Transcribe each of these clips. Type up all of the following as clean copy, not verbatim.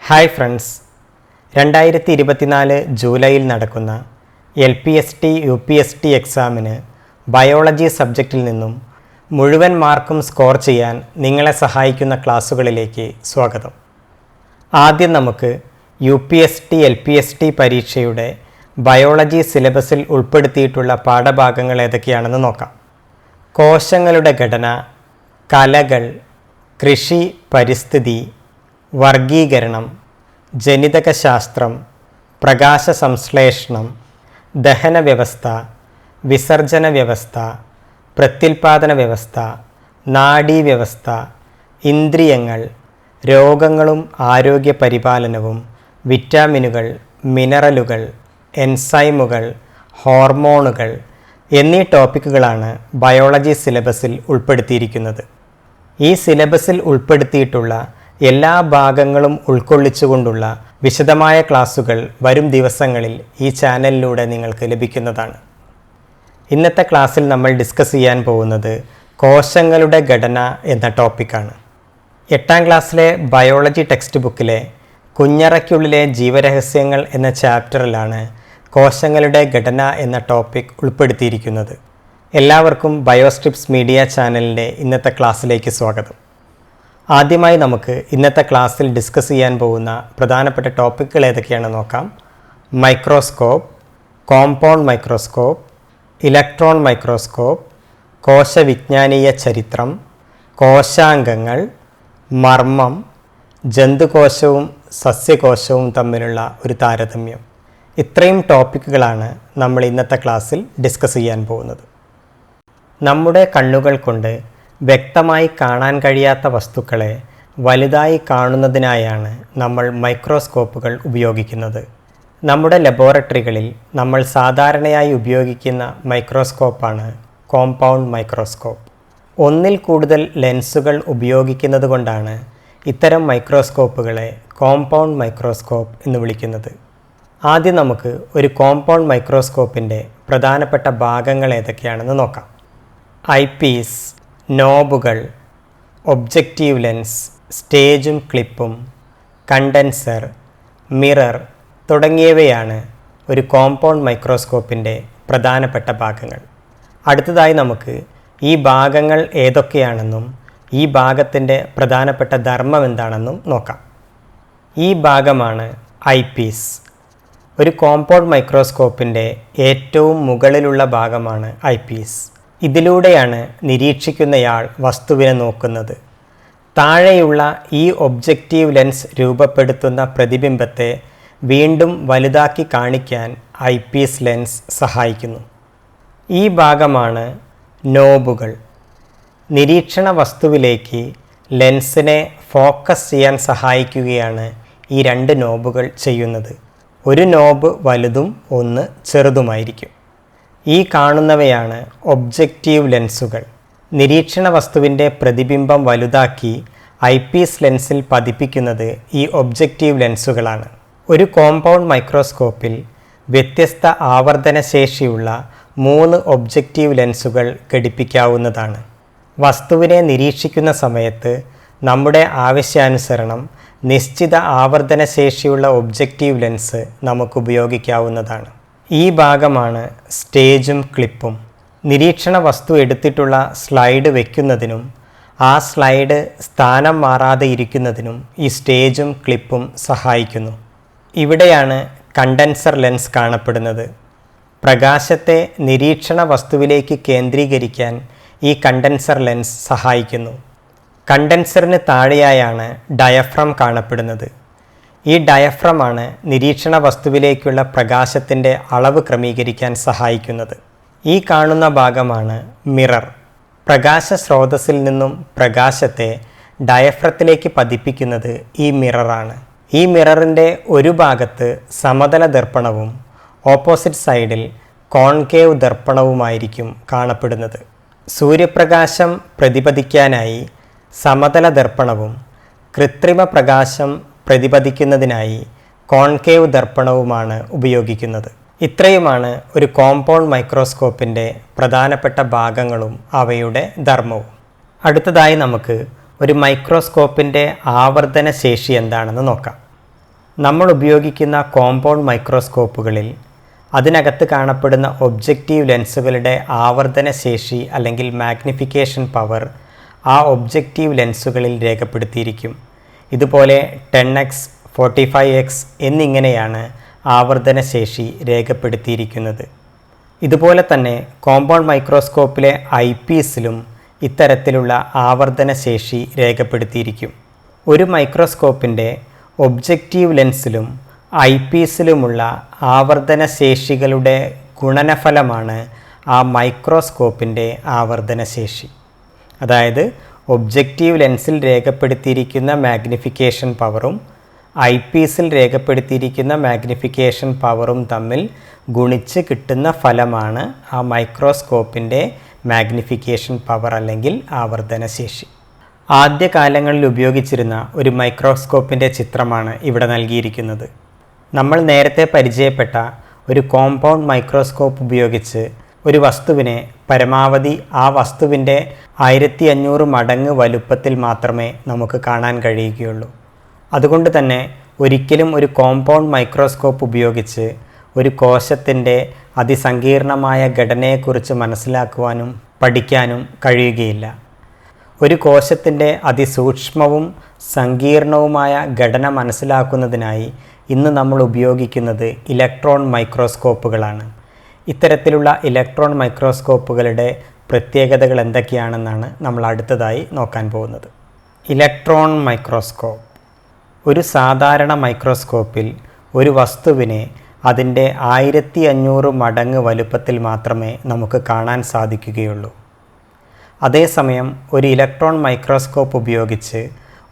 Hi friends, 2024 ജൂലൈയിൽ നടക്കുന്ന LPST UPST എക്സാമിന് ബയോളജി സബ്ജക്റ്റിൽ നിന്നും മുഴുവൻ മാർക്കും സ്കോർ ചെയ്യാൻ നിങ്ങളെ സഹായിക്കുന്ന ക്ലാസ്സുകളിലേക്ക് സ്വാഗതം. ആദ്യം നമുക്ക് UPST LPST പരീക്ഷയുടെ ബയോളജി സിലബസിൽ ഉൾപ്പെടുത്തിയിട്ടുള്ള പാഠഭാഗങ്ങൾ ഏതൊക്കെയാണെന്ന് നോക്കാം. കോശങ്ങളുടെ ഘടന, കലകൾ, കൃഷി, പരിസ്ഥിതി, വർഗീകരണം, ജനിതകശാസ്ത്രം, പ്രകാശ സംശ്ലേഷണം, ദഹന വ്യവസ്ഥ, വിസർജന വ്യവസ്ഥ, പ്രത്യുൽപാദന വ്യവസ്ഥ, നാഡീവ്യവസ്ഥ, ഇന്ദ്രിയങ്ങൾ, രോഗങ്ങളും ആരോഗ്യ പരിപാലനവും, വിറ്റാമിനുകൾ, മിനറലുകൾ, എൻസൈമുകൾ, ഹോർമോണുകൾ എന്നീ ടോപ്പിക്കുകളാണ് ബയോളജി സിലബസിൽ ഉൾപ്പെടുത്തിയിരിക്കുന്നത്. ഈ സിലബസിൽ ഉൾപ്പെടുത്തിയിട്ടുള്ള എല്ലാ ഭാഗങ്ങളും ഉൾക്കൊള്ളിച്ചുകൊണ്ടുള്ള വിശദമായ ക്ലാസുകൾ വരും ദിവസങ്ങളിൽ ഈ ചാനലിലൂടെ നിങ്ങൾക്ക് ലഭിക്കുന്നതാണ്. ഇന്നത്തെ ക്ലാസ്സിൽ നമ്മൾ ഡിസ്കസ് ചെയ്യാൻ പോകുന്നത് കോശങ്ങളുടെ ഘടന എന്ന ടോപ്പിക്കാണ്. 8ാം ക്ലാസ്സിലെ ബയോളജി ടെക്സ്റ്റ് ബുക്കിലെ കുഞ്ഞറയ്ക്കുള്ളിലെ ജീവരഹസ്യങ്ങൾ എന്ന ചാപ്റ്ററിലാണ് കോശങ്ങളുടെ ഘടന എന്ന ടോപ്പിക് ഉൾപ്പെടുത്തിയിരിക്കുന്നത്. എല്ലാവർക്കും ബയോസ്ട്രിപ്സ് മീഡിയ ചാനലിൻ്റെ ഇന്നത്തെ ക്ലാസ്സിലേക്ക് സ്വാഗതം. ആദ്യമായി നമുക്ക് ഇന്നത്തെ ക്ലാസ്സിൽ ഡിസ്കസ് ചെയ്യാൻ പോകുന്ന പ്രധാനപ്പെട്ട ടോപ്പിക്കുകൾ ഏതൊക്കെയാണെന്ന് നോക്കാം. Microscope, compound microscope, electron microscope, കോശവിജ്ഞാനീയ ചരിത്രം, കോശാംഗങ്ങൾ, മർമ്മം, ജന്തുകോശവും സസ്യകോശവും തമ്മിലുള്ള ഒരു താരതമ്യം. ഇത്രയും ടോപ്പിക്കുകളാണ് നമ്മൾ ഇന്നത്തെ ക്ലാസ്സിൽ ഡിസ്കസ് ചെയ്യാൻ പോകുന്നത്. നമ്മുടെ കണ്ണുകൾ കൊണ്ട് വ്യക്തമായി കാണാൻ കഴിയാത്ത വസ്തുക്കളെ വലുതായി കാണുന്നതിനായാണ് നമ്മൾ മൈക്രോസ്കോപ്പുകൾ ഉപയോഗിക്കുന്നത്. നമ്മുടെ ലബോറട്ടറികളിൽ നമ്മൾ സാധാരണയായി ഉപയോഗിക്കുന്ന മൈക്രോസ്കോപ്പാണ് കോമ്പൗണ്ട് മൈക്രോസ്കോപ്പ്. ഒന്നിൽ കൂടുതൽ ലെൻസുകൾ ഉപയോഗിക്കുന്നത് കൊണ്ടാണ് ഇത്തരം മൈക്രോസ്കോപ്പുകളെ കോമ്പൗണ്ട് മൈക്രോസ്കോപ്പ് എന്ന് വിളിക്കുന്നത്. ആദ്യം നമുക്ക് ഒരു കോമ്പൗണ്ട് മൈക്രോസ്കോപ്പിൻ്റെ പ്രധാനപ്പെട്ട ഭാഗങ്ങൾ ഏതൊക്കെയാണെന്ന് നോക്കാം. ഐപീസ്, നോബുകൾ, ഒബ്ജക്റ്റീവ് ലെൻസ്, സ്റ്റേജും ക്ലിപ്പും, കണ്ടൻസർ, മിറർ തുടങ്ങിയവയാണ് ഒരു കോമ്പൗണ്ട് മൈക്രോസ്കോപ്പിൻ്റെ പ്രധാനപ്പെട്ട ഭാഗങ്ങൾ. അടുത്തതായി നമുക്ക് ഈ ഭാഗങ്ങൾ ഏതൊക്കെയാണെന്നും ഈ ഭാഗത്തിൻ്റെ പ്രധാനപ്പെട്ട ധർമ്മം എന്താണെന്നും നോക്കാം. ഈ ഭാഗമാണ് ഐപീസ്. ഒരു കോമ്പൗണ്ട് മൈക്രോസ്കോപ്പിൻ്റെ ഏറ്റവും മുകളിലുള്ള ഭാഗമാണ് ഐപീസ്. ഇതിലൂടെയാണ് നിരീക്ഷിക്കുന്നയാൾ വസ്തുവിനെ നോക്കുന്നത്. താഴെയുള്ള ഈ ഒബ്ജക്റ്റീവ് ലെൻസ് രൂപപ്പെടുത്തുന്ന പ്രതിബിംബത്തെ വീണ്ടും വലുതാക്കി കാണിക്കാൻ ഐപീസ് ലെൻസ് സഹായിക്കുന്നു. ഈ ഭാഗമാണ് നോബുകൾ. നിരീക്ഷണ വസ്തുവിലേക്ക് ലെൻസിനെ ഫോക്കസ് ചെയ്യാൻ സഹായിക്കുകയാണ് ഈ രണ്ട് നോബുകൾ ചെയ്യുന്നത്. ഒരു നോബ് വലുതും ഒന്ന് ചെറുതുമായിരിക്കും. ഈ കാണുന്നവയാണ് ഒബ്ജക്റ്റീവ് ലെൻസുകൾ. നിരീക്ഷണ വസ്തുവിൻ്റെ പ്രതിബിംബം വലുതാക്കി ഐപീസ് ലെൻസിൽ പതിപ്പിക്കുന്നത് ഈ ഒബ്ജക്റ്റീവ് ലെൻസുകളാണ്. ഒരു കോമ്പൗണ്ട് മൈക്രോസ്കോപ്പിൽ വ്യത്യസ്ത ആവർത്തനശേഷിയുള്ള 3 ഒബ്ജക്റ്റീവ് ലെൻസുകൾ ഘടിപ്പിക്കാവുന്നതാണ്. വസ്തുവിനെ നിരീക്ഷിക്കുന്ന സമയത്ത് നമ്മുടെ ആവശ്യാനുസരണം നിശ്ചിത ആവർത്തനശേഷിയുള്ള ഒബ്ജക്റ്റീവ് ലെൻസ് നമുക്ക് ഉപയോഗിക്കാവുന്നതാണ്. ഈ ഭാഗമാണ് സ്റ്റേജും ക്ലിപ്പും. നിരീക്ഷണ വസ്തു എടുത്തിട്ടുള്ള സ്ലൈഡ് വയ്ക്കുന്നതിനും ആ സ്ലൈഡ് സ്ഥാനം മാറാതെ ഇരിക്കുന്നതിനും ഈ സ്റ്റേജും ക്ലിപ്പും സഹായിക്കുന്നു. ഇവിടെയാണ് കണ്ടൻസർ ലെൻസ് കാണപ്പെടുന്നത്. പ്രകാശത്തെ നിരീക്ഷണ വസ്തുവിലേക്ക് കേന്ദ്രീകരിക്കാൻ ഈ കണ്ടൻസർ ലെൻസ് സഹായിക്കുന്നു. കണ്ടൻസറിന് താഴെയായാണ് ഡയഫ്രം കാണപ്പെടുന്നത്. ഈ ഡയഫ്രമാണ് നിരീക്ഷണ വസ്തുവിലേക്കുള്ള പ്രകാശത്തിൻ്റെ അളവ് ക്രമീകരിക്കാൻ സഹായിക്കുന്നത്. ഈ കാണുന്ന ഭാഗമാണ് മിറർ. പ്രകാശ സ്രോതസ്സിൽ നിന്നും പ്രകാശത്തെ ഡയഫ്രത്തിലേക്ക് പതിപ്പിക്കുന്നത് ഈ മിററാണ്. ഈ മിററിൻ്റെ ഒരു ഭാഗത്ത് സമതല ദർപ്പണവും ഓപ്പോസിറ്റ് സൈഡിൽ കോൺകേവ് ദർപ്പണവുമായിരിക്കും കാണപ്പെടുന്നത്. സൂര്യപ്രകാശം പ്രതിപതിക്കാനായി സമതല ദർപ്പണവും കൃത്രിമ പ്രകാശം പ്രതിപതിക്കുന്നതിനായി കോൺകേവ് ദർപ്പണവുമാണ് ഉപയോഗിക്കുന്നത്. ഇത്രയുമാണ് ഒരു കോമ്പൗണ്ട് മൈക്രോസ്കോപ്പിൻ്റെ പ്രധാനപ്പെട്ട ഭാഗങ്ങളും അവയുടെ ധർമ്മവും. അടുത്തതായി നമുക്ക് ഒരു മൈക്രോസ്കോപ്പിൻ്റെ ആവർത്തന ശേഷി എന്താണെന്ന് നോക്കാം. നമ്മൾ ഉപയോഗിക്കുന്ന കോമ്പൗണ്ട് മൈക്രോസ്കോപ്പുകളിൽ അതിനകത്ത് കാണപ്പെടുന്ന ഒബ്ജക്റ്റീവ് ലെൻസുകളുടെ ആവർത്തന ശേഷി അല്ലെങ്കിൽ മാഗ്നിഫിക്കേഷൻ പവർ ആ ഒബ്ജക്റ്റീവ് ലെൻസുകളിൽ രേഖപ്പെടുത്തിയിരിക്കും. ഇതുപോലെ 10x, 45x എന്നിങ്ങനെയാണ് ആവർത്തന ശേഷി രേഖപ്പെടുത്തിയിരിക്കുന്നത്. ഇതുപോലെ തന്നെ കോമ്പൗണ്ട് മൈക്രോസ്കോപ്പിലെ ഐപീസിലും ഇത്തരത്തിലുള്ള ആവർത്തന ശേഷി രേഖപ്പെടുത്തിയിരിക്കും. ഒരു മൈക്രോസ്കോപ്പിൻ്റെ ഒബ്ജക്റ്റീവ് ലെൻസിലും ഐപീസിലുമുള്ള ആവർത്തന ശേഷികളുടെ ഗുണനഫലമാണ് ആ മൈക്രോസ്കോപ്പിൻ്റെ ആവർത്തന ശേഷി. അതായത് ഒബ്ജക്റ്റീവ് ലെൻസിൽ രേഖപ്പെടുത്തിയിരിക്കുന്ന മാഗ്നിഫിക്കേഷൻ പവറും ഐപീസിൽ രേഖപ്പെടുത്തിയിരിക്കുന്ന മാഗ്നിഫിക്കേഷൻ പവറും തമ്മിൽ ഗുണിച്ച് കിട്ടുന്ന ഫലമാണ് ആ മൈക്രോസ്കോപ്പിൻ്റെ മാഗ്നിഫിക്കേഷൻ പവർ അല്ലെങ്കിൽ ആവർത്തന ശേഷി. ആദ്യകാലങ്ങളിൽ ഉപയോഗിച്ചിരുന്ന ഒരു മൈക്രോസ്കോപ്പിൻ്റെ ചിത്രമാണ് ഇവിടെ നൽകിയിരിക്കുന്നത്. നമ്മൾ നേരത്തെ പരിചയപ്പെട്ട ഒരു കോമ്പൗണ്ട് മൈക്രോസ്കോപ്പ് ഉപയോഗിച്ച് ഒരു വസ്തുവിനെ പരമാവധി ആ വസ്തുവിൻ്റെ 1500 മടങ്ങ് വലുപ്പത്തിൽ മാത്രമേ നമുക്ക് കാണാൻ കഴിയുകയുള്ളൂ. അതുകൊണ്ട് തന്നെ ഒരിക്കലും ഒരു കോമ്പൗണ്ട് മൈക്രോസ്കോപ്പ് ഉപയോഗിച്ച് ഒരു കോശത്തിൻ്റെ അതിസങ്കീർണമായ ഘടനയെക്കുറിച്ച് മനസ്സിലാക്കുവാനും പഠിക്കാനും കഴിയുകയില്ല. ഒരു കോശത്തിൻ്റെ അതിസൂക്ഷ്മവും സങ്കീർണവുമായ ഘടന മനസ്സിലാക്കുന്നതിനായി ഇന്ന് നമ്മൾ ഉപയോഗിക്കുന്നത് ഇലക്ട്രോൺ മൈക്രോസ്കോപ്പുകളാണ്. ഇത്തരത്തിലുള്ള ഇലക്ട്രോൺ മൈക്രോസ്കോപ്പുകളുടെ പ്രത്യേകതകൾ എന്തൊക്കെയാണെന്നാണ് നമ്മൾ അടുത്തതായി നോക്കാൻ പോകുന്നത്. Electron microscope. ഒരു സാധാരണ മൈക്രോസ്കോപ്പിൽ ഒരു വസ്തുവിനെ അതിൻ്റെ 1500 മടങ്ങ് വലുപ്പത്തിൽ മാത്രമേ നമുക്ക് കാണാൻ സാധിക്കുകയുള്ളൂ. അതേസമയം ഒരു ഇലക്ട്രോൺ മൈക്രോസ്കോപ്പ് ഉപയോഗിച്ച്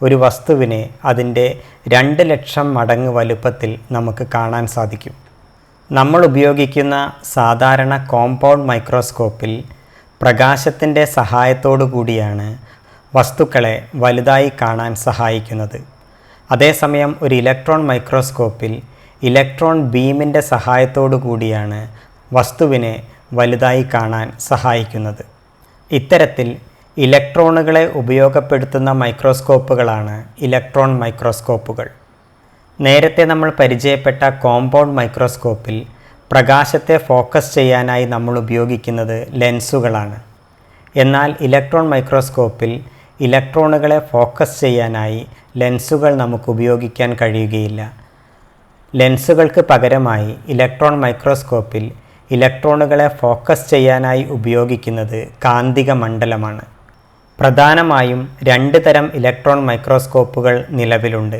ഒരു വസ്തുവിനെ അതിൻ്റെ 2,00,000 മടങ്ങ് വലുപ്പത്തിൽ നമുക്ക് കാണാൻ സാധിക്കും. നമ്മൾ ഉപയോഗിക്കുന്ന സാധാരണ കോമ്പൗണ്ട് മൈക്രോസ്കോപ്പിൽ പ്രകാശത്തിൻ്റെ സഹായത്തോടു കൂടിയാണ് വസ്തുക്കളെ വലുതായി കാണാൻ സഹായിക്കുന്നത്. അതേസമയം ഒരു ഇലക്ട്രോൺ മൈക്രോസ്കോപ്പിൽ ഇലക്ട്രോൺ ബീമിൻ്റെ സഹായത്തോടു കൂടിയാണ് വസ്തുവിനെ വലുതായി കാണാൻ സഹായിക്കുന്നത്. ഇത്തരത്തിൽ ഇലക്ട്രോണുകളെ ഉപയോഗപ്പെടുത്തുന്ന മൈക്രോസ്കോപ്പുകളാണ് ഇലക്ട്രോൺ മൈക്രോസ്കോപ്പുകൾ. നേരത്തെ നമ്മൾ പരിചയപ്പെട്ട കോമ്പൗണ്ട് മൈക്രോസ്കോപ്പിൽ പ്രകാശത്തെ ഫോക്കസ് ചെയ്യാനായി നമ്മൾ ഉപയോഗിക്കുന്നത് ലെൻസുകളാണ്. എന്നാൽ ഇലക്ട്രോൺ മൈക്രോസ്കോപ്പിൽ ഇലക്ട്രോണുകളെ ഫോക്കസ് ചെയ്യാനായി ലെൻസുകൾ നമുക്ക് ഉപയോഗിക്കാൻ കഴിയുകയില്ല. ലെൻസുകൾക്ക് പകരമായി ഇലക്ട്രോൺ മൈക്രോസ്കോപ്പിൽ ഇലക്ട്രോണുകളെ ഫോക്കസ് ചെയ്യാനായി ഉപയോഗിക്കുന്നത് കാന്തിക മണ്ഡലമാണ്. പ്രധാനമായും 2 തരം ഇലക്ട്രോൺ മൈക്രോസ്കോപ്പുകൾ നിലവിലുണ്ട്: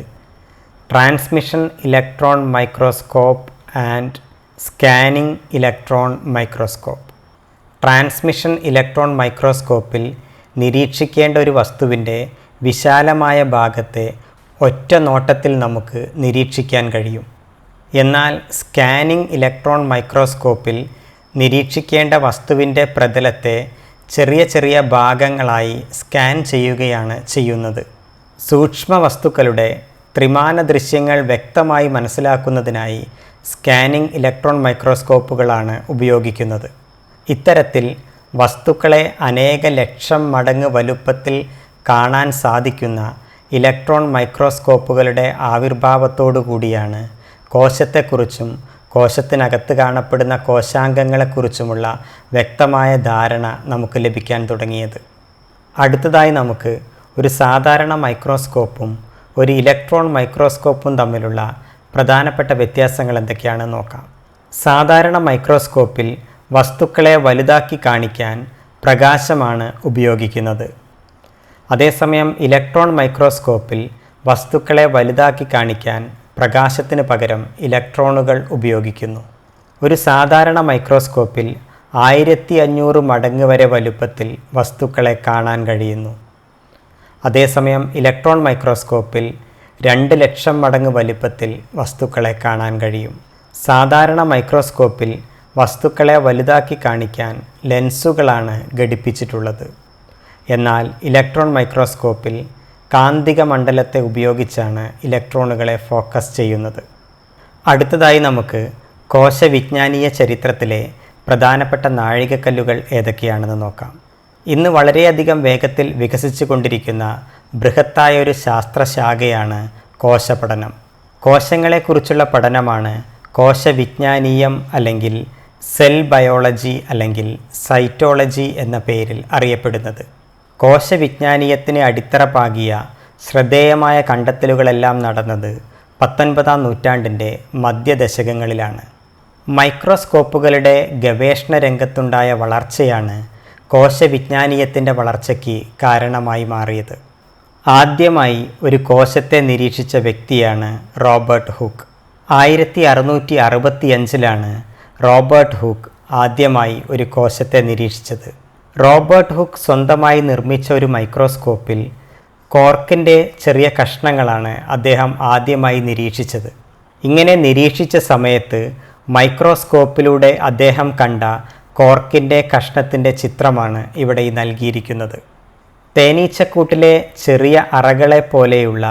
transmission electron microscope and scanning electron microscope. Transmission electron മൈക്രോസ്കോപ്പിൽ നിരീക്ഷിക്കേണ്ട ഒരു വസ്തുവിൻ്റെ വിശാലമായ ഭാഗത്തെ ഒറ്റ നോട്ടത്തിൽ നമുക്ക് നിരീക്ഷിക്കാൻ കഴിയും. എന്നാൽ സ്കാനിംഗ് ഇലക്ട്രോൺ മൈക്രോസ്കോപ്പിൽ നിരീക്ഷിക്കേണ്ട വസ്തുവിൻ്റെ പ്രതലത്തെ ചെറിയ ചെറിയ ഭാഗങ്ങളായി സ്കാൻ ചെയ്യുകയാണ് ചെയ്യുന്നത്. സൂക്ഷ്മ വസ്തുക്കളുടെ ത്രിമാന ദൃശ്യങ്ങൾ വ്യക്തമായി മനസ്സിലാക്കുന്നതിനായി സ്കാനിംഗ് ഇലക്ട്രോൺ മൈക്രോസ്കോപ്പുകളാണ് ഉപയോഗിക്കുന്നത്. ഇത്തരത്തിൽ വസ്തുക്കളെ അനേക ലക്ഷം മടങ്ങ് വലുപ്പത്തിൽ കാണാൻ സാധിക്കുന്ന ഇലക്ട്രോൺ മൈക്രോസ്കോപ്പുകളുടെ ആവിർഭാവത്തോടു കൂടിയാണ് കോശത്തെക്കുറിച്ചും കോശത്തിനകത്ത് കാണപ്പെടുന്ന കോശാംഗങ്ങളെക്കുറിച്ചുമുള്ള വ്യക്തമായ ധാരണ നമുക്ക് ലഭിക്കാൻ തുടങ്ങിയത്. അടുത്തതായി നമുക്ക് ഒരു സാധാരണ മൈക്രോസ്കോപ്പും ഒരു ഇലക്ട്രോൺ മൈക്രോസ്കോപ്പും തമ്മിലുള്ള പ്രധാനപ്പെട്ട വ്യത്യാസങ്ങൾ എന്തൊക്കെയാണെന്ന് നോക്കാം. സാധാരണ മൈക്രോസ്കോപ്പിൽ വസ്തുക്കളെ വലുതാക്കി കാണിക്കാൻ പ്രകാശമാണ് ഉപയോഗിക്കുന്നത്. അതേസമയം ഇലക്ട്രോൺ മൈക്രോസ്കോപ്പിൽ വസ്തുക്കളെ വലുതാക്കി കാണിക്കാൻ പ്രകാശത്തിന് പകരം ഇലക്ട്രോണുകൾ ഉപയോഗിക്കുന്നു. ഒരു സാധാരണ മൈക്രോസ്കോപ്പിൽ 1500 മടങ്ങ് വരെ വലുപ്പത്തിൽ വസ്തുക്കളെ കാണാൻ കഴിയുന്നു. അതേസമയം ഇലക്ട്രോൺ മൈക്രോസ്കോപ്പിൽ 2,00,000 മടങ്ങ് വലുപ്പത്തിൽ വസ്തുക്കളെ കാണാൻ കഴിയും. സാധാരണ മൈക്രോസ്കോപ്പിൽ വസ്തുക്കളെ വലുതാക്കി കാണിക്കാൻ ലെൻസുകളാണ് ഘടിപ്പിച്ചിട്ടുള്ളത്. എന്നാൽ ഇലക്ട്രോൺ മൈക്രോസ്കോപ്പിൽ കാന്തിക മണ്ഡലത്തെ ഉപയോഗിച്ചാണ് ഇലക്ട്രോണുകളെ ഫോക്കസ് ചെയ്യുന്നത്. അടുത്തതായി നമുക്ക് കോശവിജ്ഞാനീയ ചരിത്രത്തിലെ പ്രധാനപ്പെട്ട നാഴികക്കല്ലുകൾ ഏതൊക്കെയാണെന്ന് നോക്കാം. ഇന്ന് വളരെയധികം വേഗത്തിൽ വികസിച്ചു കൊണ്ടിരിക്കുന്ന ബൃഹത്തായ ഒരു ശാസ്ത്രശാഖയാണ് കോശപഠനം. കോശങ്ങളെക്കുറിച്ചുള്ള പഠനമാണ് കോശവിജ്ഞാനീയം അല്ലെങ്കിൽ സെൽ ബയോളജി അല്ലെങ്കിൽ സൈറ്റോളജി എന്ന പേരിൽ അറിയപ്പെടുന്നത്. കോശവിജ്ഞാനീയത്തിന് അടിത്തറ പാകിയ ശ്രദ്ധേയമായ കണ്ടെത്തലുകളെല്ലാം നടന്നത് 19-ാം നൂറ്റാണ്ടിൻ്റെ മധ്യദശകങ്ങളിലാണ്. മൈക്രോസ്കോപ്പുകളുടെ ഗവേഷണ രംഗത്തുണ്ടായ വളർച്ചയാണ് കോശവിജ്ഞാനീയത്തിൻ്റെ വളർച്ചയ്ക്ക് കാരണമായി മാറിയത്. ആദ്യമായി ഒരു കോശത്തെ നിരീക്ഷിച്ച വ്യക്തിയാണ് റോബർട്ട് ഹുക്ക്. 1665 റോബർട്ട് ഹുക്ക് ആദ്യമായി ഒരു കോശത്തെ നിരീക്ഷിച്ചത്. റോബർട്ട് ഹുക്ക് സ്വന്തമായി നിർമ്മിച്ച ഒരു മൈക്രോസ്കോപ്പിൽ കോർക്കിൻ്റെ ചെറിയ കഷ്ണങ്ങളാണ് അദ്ദേഹം ആദ്യമായി നിരീക്ഷിച്ചത്. ഇങ്ങനെ നിരീക്ഷിച്ച സമയത്ത് മൈക്രോസ്കോപ്പിലൂടെ അദ്ദേഹം കണ്ട കോർക്കിൻ്റെ കഷ്ണത്തിൻ്റെ ചിത്രമാണ് ഇവിടെ നൽകിയിരിക്കുന്നത്. തേനീച്ചക്കൂട്ടിലെ ചെറിയ അറകളെ പോലെയുള്ള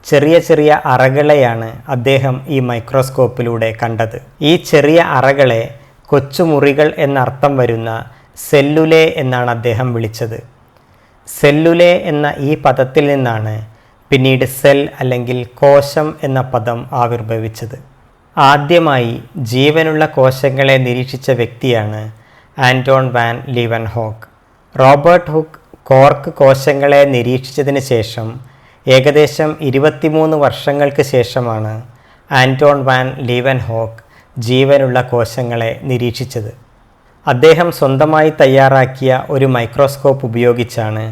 ചെറിയ ചെറിയ അറകളെയാണ് അദ്ദേഹം ഈ മൈക്രോസ്കോപ്പിലൂടെ കണ്ടത്. ഈ ചെറിയ അറകളെ കൊച്ചുമുറികൾ എന്നർത്ഥം വരുന്ന സെല്ലുലേ എന്നാണ് അദ്ദേഹം വിളിച്ചത്. സെല്ലുലേ എന്ന ഈ പദത്തിൽ നിന്നാണ് പിന്നീട് സെൽ അല്ലെങ്കിൽ കോശം എന്ന പദം ആവിർഭവിച്ചത്. ആദ്യമായി ജീവനുള്ള കോശങ്ങളെ നിരീക്ഷിച്ച വ്യക്തിയാണ് Antonie van Leeuwenhoek. Robert Hooke cork കോശങ്ങളെ നിരീക്ഷിച്ചതിന് ശേഷം ഏകദേശം 23 വർഷങ്ങൾക്ക് ശേഷമാണ് ആൻറ്റോൺ വാൻ ലീവൻഹോക്ക് ജീവനുള്ള കോശങ്ങളെ നിരീക്ഷിച്ചത്. അദ്ദേഹം സ്വന്തമായി തയ്യാറാക്കിയ ഒരു മൈക്രോസ്കോപ്പ് ഉപയോഗിച്ചാണ്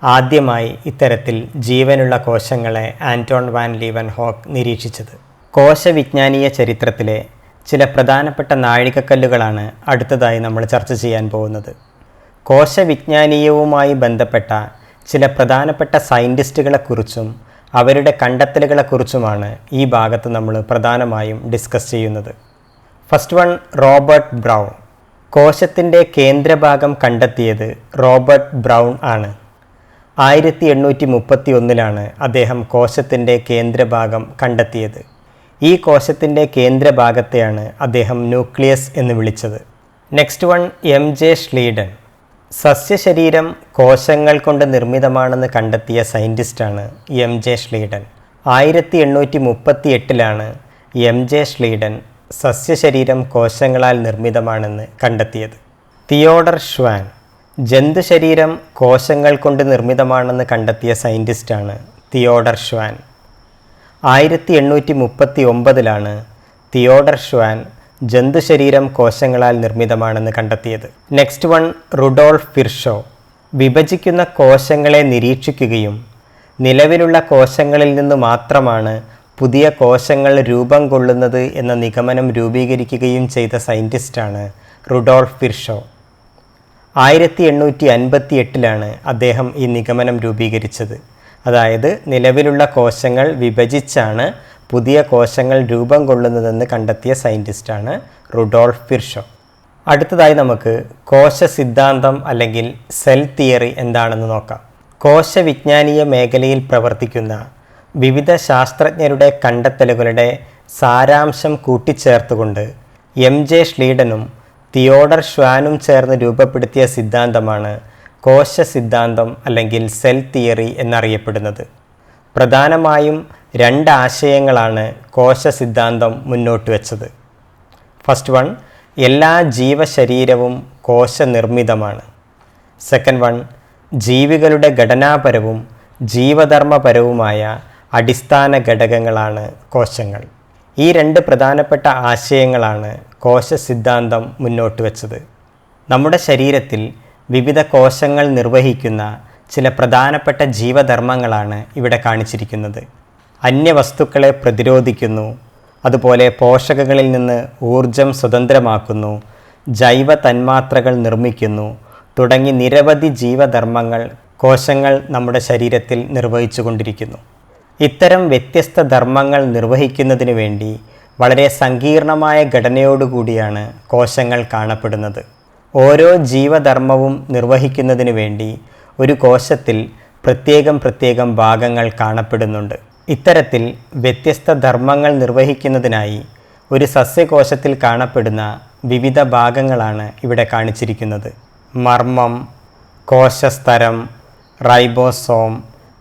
ആദ്യമായി ഇത്തരത്തിൽ ജീവനുള്ള കോശങ്ങളെ ആൻറ്റോൺ വാൻ ലീവൻഹോക്ക് നിരീക്ഷിച്ചത്. കോശവിജ്ഞാനീയ ചരിത്രത്തിലെ ചില പ്രധാനപ്പെട്ട നാഴികക്കല്ലുകളാണ് അടുത്തതായി നമ്മൾ ചർച്ച ചെയ്യാൻ പോകുന്നത്. കോശവിജ്ഞാനീയവുമായി ബന്ധപ്പെട്ട ചില പ്രധാനപ്പെട്ട സയൻറ്റിസ്റ്റുകളെക്കുറിച്ചും അവരുടെ കണ്ടെത്തലുകളെക്കുറിച്ചുമാണ് ഈ ഭാഗത്ത് നമ്മൾ പ്രധാനമായും ഡിസ്കസ് ചെയ്യുന്നത്. First one, Robert Brown. കോശത്തിൻ്റെ കേന്ദ്രഭാഗം കണ്ടെത്തിയത് റോബർട്ട് ബ്രൗൺ ആണ്. 1831 അദ്ദേഹം കോശത്തിൻ്റെ കേന്ദ്രഭാഗം കണ്ടെത്തിയത്. ഈ കോശത്തിൻ്റെ കേന്ദ്രഭാഗത്തെയാണ് അദ്ദേഹം ന്യൂക്ലിയസ് എന്ന് വിളിച്ചത്. Next one, MJ Schleiden. സസ്യശരീരം കോശങ്ങൾ കൊണ്ട് നിർമ്മിതമാണെന്ന് കണ്ടെത്തിയ സയൻറ്റിസ്റ്റാണ് MJ ഷ്ലീഡൻ. 1838 MJ ഷ്ലീഡൻ സസ്യശരീരം കോശങ്ങളാൽ നിർമ്മിതമാണെന്ന് കണ്ടെത്തിയത്. Theodor Schwann. ജന്തുശരീരം കോശങ്ങൾ കൊണ്ട് നിർമ്മിതമാണെന്ന് കണ്ടെത്തിയ സയൻറ്റിസ്റ്റാണ് തിയോഡർ ഷ്വാൻ. 1839 തിയോഡർ ഷ്വാൻ ജന്തുശരീരം കോശങ്ങളാൽ നിർമ്മിതമാണെന്ന് കണ്ടെത്തിയത്. Next one, Rudolf Virchow. വിഭജിക്കുന്ന കോശങ്ങളെ നിരീക്ഷിക്കുകയും നിലവിലുള്ള കോശങ്ങളിൽ നിന്ന് മാത്രമാണ് പുതിയ കോശങ്ങൾ രൂപം കൊള്ളുന്നത് എന്ന നിഗമനം രൂപീകരിക്കുകയും ചെയ്ത സയൻറ്റിസ്റ്റാണ് റുഡോൾഫ് വിർഷോ. 1858 അദ്ദേഹം ഈ നിഗമനം രൂപീകരിച്ചത്. അതായത് നിലവിലുള്ള കോശങ്ങൾ വിഭജിച്ചാണ് പുതിയ കോശങ്ങൾ രൂപം കൊള്ളുന്നതെന്ന് കണ്ടെത്തിയ സയൻറ്റിസ്റ്റാണ് റുഡോൾഫ് വിർഷോ. അടുത്തതായി നമുക്ക് കോശ സിദ്ധാന്തം അല്ലെങ്കിൽ സെൽ തിയറി എന്താണെന്ന് നോക്കാം. കോശവിജ്ഞാനീയ മേഖലയിൽ പ്രവർത്തിക്കുന്ന വിവിധ ശാസ്ത്രജ്ഞരുടെ കണ്ടെത്തലുകളുടെ സാരാംശം കൂട്ടിച്ചേർത്തുകൊണ്ട് MJ ഷ്ലീഡനും തിയോഡർ ഷ്വാനും ചേർന്ന് രൂപപ്പെടുത്തിയ സിദ്ധാന്തമാണ് കോശ സിദ്ധാന്തം അല്ലെങ്കിൽ സെൽ തിയറി എന്നറിയപ്പെടുന്നത്. പ്രധാനമായും 2 ആശയങ്ങളാണ് കോശ സിദ്ധാന്തം മുന്നോട്ട് വച്ചത്. ഫസ്റ്റ് വൺ, എല്ലാ ജീവശരീരവും കോശനിർമ്മിതമാണ്. സെക്കൻഡ് വൺ, ജീവികളുടെ ഘടനാപരവും ജീവധർമ്മപരവുമായ അടിസ്ഥാന ഘടകങ്ങളാണ് കോശങ്ങൾ. ഈ 2 പ്രധാനപ്പെട്ട ആശയങ്ങളാണ് കോശ സിദ്ധാന്തം മുന്നോട്ട് വച്ചത്. നമ്മുടെ ശരീരത്തിൽ വിവിധ കോശങ്ങൾ നിർവഹിക്കുന്ന ചില പ്രധാനപ്പെട്ട ജീവധർമ്മങ്ങളാണ് ഇവിടെ കാണിച്ചിരിക്കുന്നത്. അന്യവസ്തുക്കളെ പ്രതിരോധിക്കുന്നു, അതുപോലെ പോഷകങ്ങളിൽ നിന്ന് ഊർജം സ്വതന്ത്രമാക്കുന്നു, ജൈവ തന്മാത്രകൾ നിർമ്മിക്കുന്നു തുടങ്ങി നിരവധി ജീവധർമ്മങ്ങൾ കോശങ്ങൾ നമ്മുടെ ശരീരത്തിൽ നിർവഹിച്ചു കൊണ്ടിരിക്കുന്നു. ഇത്തരം വ്യത്യസ്ത ധർമ്മങ്ങൾ നിർവഹിക്കുന്നതിന് വേണ്ടി വളരെ സങ്കീർണമായ ഘടനയോടുകൂടിയാണ് കോശങ്ങൾ കാണപ്പെടുന്നത്. ഓരോ ജീവധർമ്മവും നിർവഹിക്കുന്നതിന് വേണ്ടി ഒരു കോശത്തിൽ പ്രത്യേകം ഭാഗങ്ങൾ കാണപ്പെടുന്നുണ്ട്. ഇത്തരത്തിൽ വ്യത്യസ്ത ധർമ്മങ്ങൾ നിർവഹിക്കുന്നതിനായി ഒരു സസ്യകോശത്തിൽ കാണപ്പെടുന്ന വിവിധ ഭാഗങ്ങളാണ് ഇവിടെ കാണിച്ചിരിക്കുന്നത്. മർമ്മം, കോശസ്തരം, റൈബോസോം,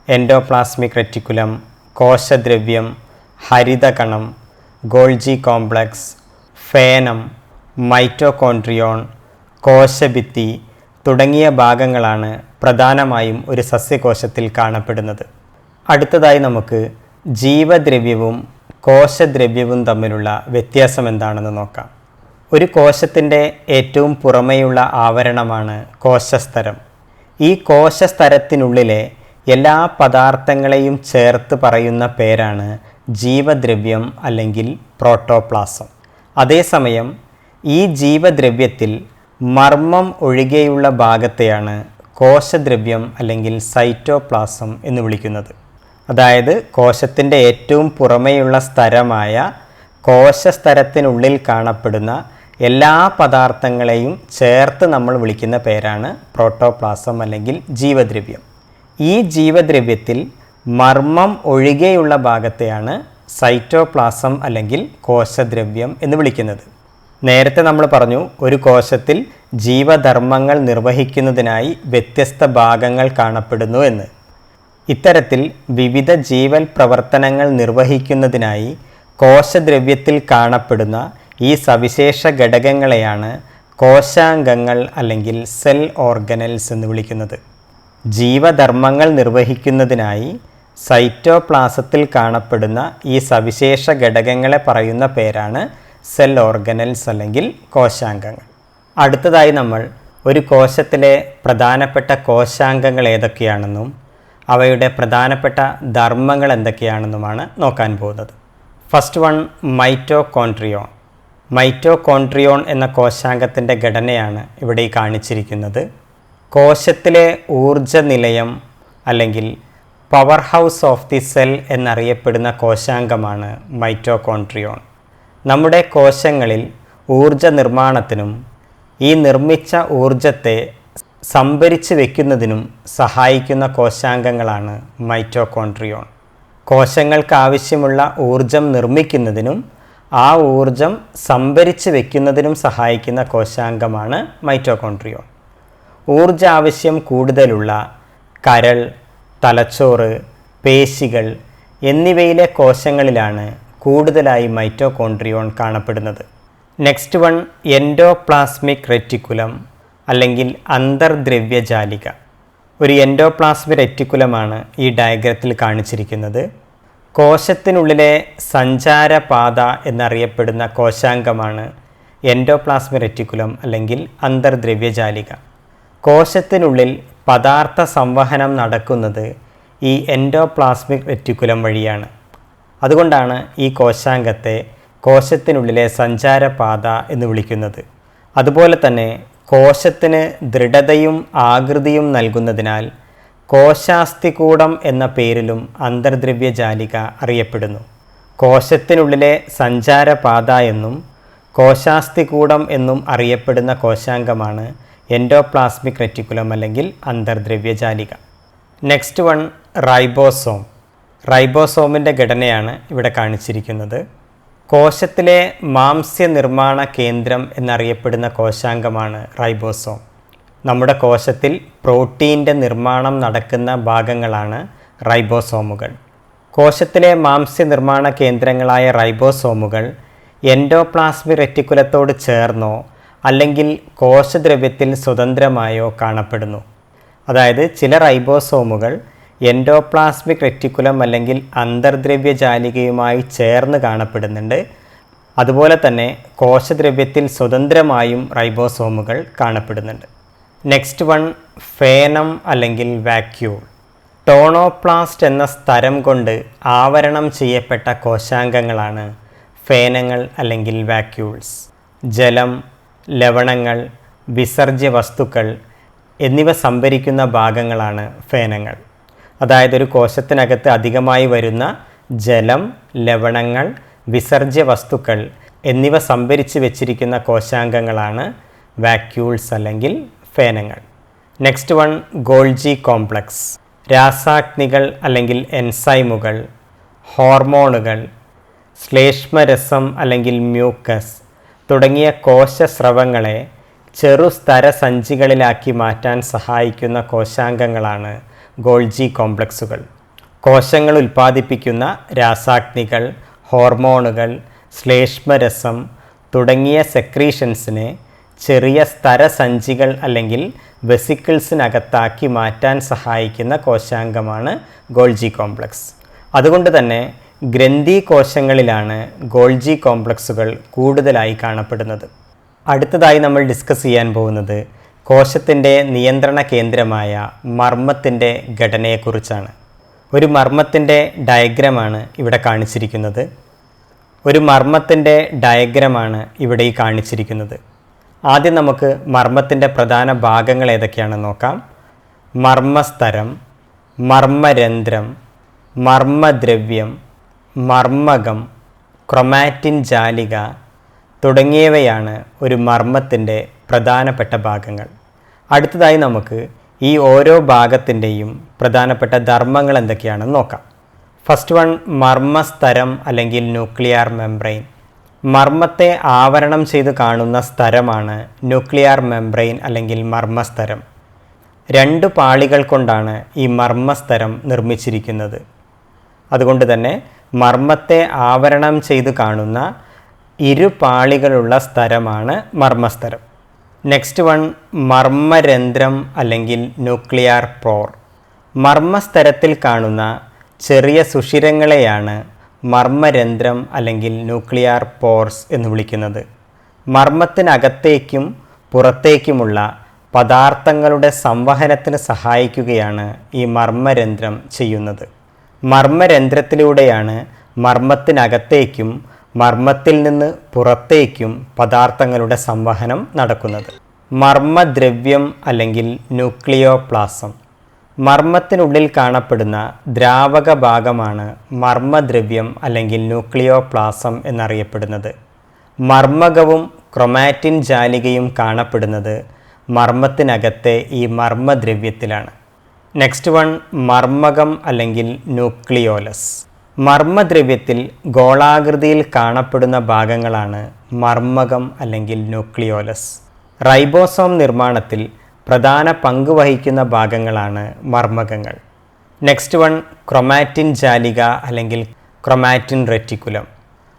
എൻഡോപ്ലാസ്മിക് റെറ്റിക്കുലം, കോശദ്രവ്യം, ഹരിതകണം, ഗോൾജി കോംപ്ലക്സ്, ഫേനം, മൈറ്റോകോൺട്രിയോൺ, കോശഭിത്തി തുടങ്ങിയ ഭാഗങ്ങളാണ് പ്രധാനമായും ഒരു സസ്യകോശത്തിൽ കാണപ്പെടുന്നത്. അടുത്തതായി നമുക്ക് ജീവദ്രവ്യവും കോശദ്രവ്യവും തമ്മിലുള്ള വ്യത്യാസം എന്താണെന്ന് നോക്കാം. ഒരു കോശത്തിൻ്റെ ഏറ്റവും പുറമേയുള്ള ആവരണമാണ് കോശസ്തരം. ഈ കോശസ്തരത്തിനുള്ളിലെ എല്ലാ പദാർത്ഥങ്ങളെയും ചേർത്ത് പറയുന്ന പേരാണ് ജീവദ്രവ്യം അല്ലെങ്കിൽ പ്രോട്ടോപ്ലാസം. അതേസമയം ഈ ജീവദ്രവ്യത്തിൽ മർമ്മം ഒഴികെയുള്ള ഭാഗത്തെയാണ് കോശദ്രവ്യം അല്ലെങ്കിൽ സൈറ്റോപ്ലാസം എന്ന് വിളിക്കുന്നത്. അതായത് കോശത്തിൻ്റെ ഏറ്റവും പുറമേയുള്ള സ്തരമായ കോശസ്തരത്തിനുള്ളിൽ കാണപ്പെടുന്ന എല്ലാ പദാർത്ഥങ്ങളെയും ചേർത്ത് നമ്മൾ വിളിക്കുന്ന പേരാണ് പ്രോട്ടോപ്ലാസം അല്ലെങ്കിൽ ജീവദ്രവ്യം. ഈ ജീവദ്രവ്യത്തിൽ മർമ്മം ഒഴികെയുള്ള ഭാഗത്തെയാണ് സൈറ്റോപ്ലാസം അല്ലെങ്കിൽ കോശദ്രവ്യം എന്ന് വിളിക്കുന്നത്. നേരത്തെ നമ്മൾ പറഞ്ഞു ഒരു കോശത്തിൽ ജീവധർമ്മങ്ങൾ നിർവഹിക്കുന്നതിനായി വ്യത്യസ്ത ഭാഗങ്ങൾ കാണപ്പെടുന്നു എന്ന്. ഇത്തരത്തിൽ വിവിധ ജീവൽ പ്രവർത്തനങ്ങൾ നിർവഹിക്കുന്നതിനായി കോശദ്രവ്യത്തിൽ കാണപ്പെടുന്ന ഈ സവിശേഷ ഘടകങ്ങളെയാണ് കോശാംഗങ്ങൾ അല്ലെങ്കിൽ സെൽ ഓർഗനൽസ് എന്ന് വിളിക്കുന്നത്. ജീവധർമ്മങ്ങൾ നിർവഹിക്കുന്നതിനായി സൈറ്റോപ്ലാസത്തിൽ കാണപ്പെടുന്ന ഈ സവിശേഷ ഘടകങ്ങളെ പറയുന്ന പേരാണ് സെൽ ഓർഗനൽസ് അല്ലെങ്കിൽ കോശാംഗങ്ങൾ. അടുത്തതായി നമ്മൾ ഒരു കോശത്തിലെ പ്രധാനപ്പെട്ട കോശാംഗങ്ങൾ ഏതൊക്കെയാണെന്നും അവയുടെ പ്രധാനപ്പെട്ട ധർമ്മങ്ങൾ എന്തൊക്കെയാണെന്നുമാണ് നോക്കാൻ പോകുന്നത്. First one, mitochondrion. മൈറ്റോകോൺട്രിയോൺ എന്ന കോശാംഗത്തിൻ്റെ ഘടനയാണ് ഇവിടെ ഈ കാണിച്ചിരിക്കുന്നത്. കോശത്തിലെ ഊർജ നിലയം അല്ലെങ്കിൽ power house of the cell എന്നറിയപ്പെടുന്ന കോശാംഗമാണ് മൈറ്റോകോൺട്രിയോൺ. നമ്മുടെ കോശങ്ങളിൽ ഊർജ നിർമ്മാണത്തിനും ഈ നിർമ്മിച്ച ഊർജത്തെ സംഭരിച്ച് വയ്ക്കുന്നതിനും സഹായിക്കുന്ന കോശാംഗങ്ങളാണ് മൈറ്റോകോൺട്രിയോൺ. കോശങ്ങൾക്ക് ആവശ്യമുള്ള ഊർജം നിർമ്മിക്കുന്നതിനും ആ ഊർജം സംഭരിച്ച് വയ്ക്കുന്നതിനും സഹായിക്കുന്ന കോശാംഗമാണ് മൈറ്റോകോൺട്രിയോൺ. ഊർജ ആവശ്യം കൂടുതലുള്ള കരൾ, തലച്ചോറ്, പേശികൾ എന്നിവയിലെ കോശങ്ങളിലാണ് കൂടുതലായി മൈറ്റോകോൺട്രിയോൺ കാണപ്പെടുന്നത്. നെക്സ്റ്റ് വൺ, എൻഡോപ്ലാസ്മിക് റെറ്റിക്കുലം അല്ലെങ്കിൽ അന്തർദ്രവ്യജാലിക. ഒരു എൻഡോപ്ലാസ്മിക് റെറ്റിക്കുലമാണ് ഈ ഡയഗ്രത്തിൽ കാണിച്ചിരിക്കുന്നത്. കോശത്തിനുള്ളിലെ സഞ്ചാരപാത എന്നറിയപ്പെടുന്ന കോശാംഗമാണ് എൻഡോപ്ലാസ്മിക് റെറ്റിക്കുലം അല്ലെങ്കിൽ അന്തർദ്രവ്യജാലിക. കോശത്തിനുള്ളിൽ പദാർത്ഥ സംവഹനം നടക്കുന്നത് ഈ എൻഡോപ്ലാസ്മിക് റെറ്റിക്കുലം വഴിയാണ്. അതുകൊണ്ടാണ് ഈ കോശാംഗത്തെ കോശത്തിനുള്ളിലെ സഞ്ചാരപാത എന്ന് വിളിക്കുന്നത്. അതുപോലെ തന്നെ കോശത്തിന് ദൃഢതയും ആകൃതിയും നൽകുന്നതിനാൽ കോശാസ്ഥികൂടം എന്ന പേരിലും അന്തർദ്രവ്യജാലിക അറിയപ്പെടുന്നു. കോശത്തിനുള്ളിലെ സഞ്ചാരപാത എന്നും കോശാസ്ഥികൂടം എന്നും അറിയപ്പെടുന്ന കോശാംഗമാണ് എൻഡോപ്ലാസ്മിക് റെറ്റിക്കുലം അല്ലെങ്കിൽ അന്തർദ്രവ്യജാലിക. Next one, ribosome. റൈബോസോമിൻ്റെ ഘടനയാണ് ഇവിടെ കാണിച്ചിരിക്കുന്നത്. കോശത്തിലെ മാംസ്യ നിർമ്മാണ കേന്ദ്രം എന്നറിയപ്പെടുന്ന കോശാംഗമാണ് റൈബോസോം. നമ്മുടെ കോശത്തിൽ പ്രോട്ടീൻ്റെ നിർമ്മാണം നടക്കുന്ന ഭാഗങ്ങളാണ് റൈബോസോമുകൾ. കോശത്തിലെ മാംസ്യ നിർമ്മാണ കേന്ദ്രങ്ങളായ റൈബോസോമുകൾ എൻഡോപ്ലാസ്മിക് റെറ്റിക്കുലത്തോട് ചേർന്നോ അല്ലെങ്കിൽ കോശദ്രവ്യത്തിൽ സ്വതന്ത്രമായോ കാണപ്പെടുന്നു. അതായത് ചില റൈബോസോമുകൾ എൻഡോപ്ലാസ്മിക് റെറ്റിക്കുലം അല്ലെങ്കിൽ അന്തർദ്രവ്യജാലികയുമായി ചേർന്ന് കാണപ്പെടുന്നുണ്ട്. അതുപോലെ തന്നെ കോശദ്രവ്യത്തിൽ സ്വതന്ത്രമായും റൈബോസോമുകൾ കാണപ്പെടുന്നുണ്ട്. നെക്സ്റ്റ് വൺ, ഫേനം അല്ലെങ്കിൽ വാക്യൂൾ. ടോണോപ്ലാസ്റ്റ് എന്ന സ്തരം കൊണ്ട് ആവരണം ചെയ്യപ്പെട്ട കോശാംഗങ്ങളാണ് ഫേനങ്ങൾ അല്ലെങ്കിൽ വാക്യൂൾസ്. ജലം, ലവണങ്ങൾ, വിസർജ്യ വസ്തുക്കൾ എന്നിവ സംഭരിക്കുന്ന ഭാഗങ്ങളാണ് ഫേനങ്ങൾ. അതായത് ഒരു കോശത്തിനകത്ത് അധികമായി വരുന്ന ജലം, ലവണങ്ങൾ, വിസർജ്യ വസ്തുക്കൾ എന്നിവ സംഭരിച്ച് വെച്ചിരിക്കുന്ന കോശാംഗങ്ങളാണ് വാക്യൂൾസ് അല്ലെങ്കിൽ ഫേനങ്ങൾ. Next one, Golgi complex. രാസാഗ്നികൾ അല്ലെങ്കിൽ എൻസൈമുകൾ, ഹോർമോണുകൾ, ശ്ലേഷ്മരസം അല്ലെങ്കിൽ മ്യൂക്കസ് തുടങ്ങിയ കോശസ്രവങ്ങളെ ചെറുസ്തരസഞ്ചികളിലാക്കി മാറ്റാൻ സഹായിക്കുന്ന കോശാംഗങ്ങളാണ് ഗോൾജി കോംപ്ലക്സുകൾ. കോശങ്ങൾ ഉൽപ്പാദിപ്പിക്കുന്ന രാസാഗ്നികൾ, ഹോർമോണുകൾ, ശ്ലേഷ്മരസം തുടങ്ങിയ സെക്രീഷൻസിനെ ചെറിയ സ്തരസഞ്ചികൾ അല്ലെങ്കിൽ വെസിക്കിൾസിനകത്താക്കി മാറ്റാൻ സഹായിക്കുന്ന കോശാംഗമാണ് ഗോൾജി കോംപ്ലക്സ്. അതുകൊണ്ട് തന്നെ ഗ്രന്ഥി കോശങ്ങളിലാണ് ഗോൾജി കോംപ്ലക്സുകൾ കൂടുതലായി കാണപ്പെടുന്നത്. അടുത്തതായി നമ്മൾ ഡിസ്കസ് ചെയ്യാൻ പോകുന്നത് കോശത്തിൻ്റെ നിയന്ത്രണ കേന്ദ്രമായ മർമ്മത്തിൻ്റെ ഘടനയെക്കുറിച്ചാണ്. ഒരു മർമ്മത്തിൻ്റെ ഡയഗ്രമാണ് ഇവിടെ കാണിച്ചിരിക്കുന്നത്. ഇവിടെ കാണിച്ചിരിക്കുന്നത്. ആദ്യം നമുക്ക് മർമ്മത്തിൻ്റെ പ്രധാന ഭാഗങ്ങൾ ഏതൊക്കെയാണെന്ന് നോക്കാം. മർമ്മസ്തരം, മർമ്മരന്ധ്രം, മർമ്മദ്രവ്യം, മർമ്മകം, ക്രൊമാറ്റിൻ ജാലിക തുടങ്ങിയവയാണ് ഒരു മർമ്മത്തിൻ്റെ പ്രധാനപ്പെട്ട ഭാഗങ്ങൾ. അടുത്തതായി നമുക്ക് ഈ ഓരോ ഭാഗത്തിൻ്റെയും പ്രധാനപ്പെട്ട ധർമ്മങ്ങൾ എന്തൊക്കെയാണെന്ന് നോക്കാം. ഫസ്റ്റ് വൺ, മർമ്മസ്തരം അല്ലെങ്കിൽ ന്യൂക്ലിയർ മെംബ്രെയിൻ. മർമ്മത്തെ ആവരണം ചെയ്ത് കാണുന്ന സ്തരമാണ് ന്യൂക്ലിയർ മെംബ്രെയിൻ അല്ലെങ്കിൽ മർമ്മസ്തരം. 2 പാളികൾ കൊണ്ടാണ് ഈ മർമ്മസ്തരം നിർമ്മിച്ചിരിക്കുന്നത്. അതുകൊണ്ട് തന്നെ മർമ്മത്തെ ആവരണം ചെയ്ത് കാണുന്ന 2 പാളികളുള്ള സ്തരമാണ് മർമ്മസ്തരം. നെക്സ്റ്റ് വൺ, മർമ്മരന്ധ്രം അല്ലെങ്കിൽ ന്യൂക്ലിയർ പോർ. മർമ്മസ്തരത്തിൽ കാണുന്ന ചെറിയ സുഷിരങ്ങളെയാണ് മർമ്മരന്ധ്രം അല്ലെങ്കിൽ ന്യൂക്ലിയർ പോർസ് എന്ന് വിളിക്കുന്നത്. മർമ്മത്തിനകത്തേക്കും പുറത്തേക്കുമുള്ള പദാർത്ഥങ്ങളുടെ സംവഹനത്തിന് സഹായിക്കുകയാണ് ഈ മർമ്മരന്ധ്രം ചെയ്യുന്നത്. മർമ്മരന്ധ്രത്തിലൂടെയാണ് മർമ്മത്തിനകത്തേക്കും മർമ്മത്തിൽ നിന്ന് പുറത്തേക്കും പദാർത്ഥങ്ങളുടെ സംവഹനം നടക്കുന്നത്. മർമ്മദ്രവ്യം അല്ലെങ്കിൽ ന്യൂക്ലിയോപ്ലാസം. മർമ്മത്തിനുള്ളിൽ കാണപ്പെടുന്ന ദ്രാവക ഭാഗമാണ് മർമ്മദ്രവ്യം അല്ലെങ്കിൽ ന്യൂക്ലിയോപ്ലാസം എന്നറിയപ്പെടുന്നത്. മർമ്മകവും ക്രൊമാറ്റിൻ ജാലികയും കാണപ്പെടുന്നത് മർമ്മത്തിനകത്തെ ഈ മർമ്മദ്രവ്യത്തിലാണ്. നെക്സ്റ്റ് വൺ, മർമ്മകം അല്ലെങ്കിൽ ന്യൂക്ലിയോലസ്. മർമ്മദ്രവ്യത്തിൽ ഗോളാകൃതിയിൽ കാണപ്പെടുന്ന ഭാഗങ്ങളാണ് മർമ്മകം അല്ലെങ്കിൽ ന്യൂക്ലിയോലസ്. റൈബോസോം നിർമ്മാണത്തിൽ പ്രധാന പങ്ക് വഹിക്കുന്ന ഭാഗങ്ങളാണ് മർമ്മകങ്ങൾ. നെക്സ്റ്റ് വൺ, ക്രൊമാറ്റിൻ ജാലിക അല്ലെങ്കിൽ ക്രൊമാറ്റിൻ റെറ്റിക്കുലം.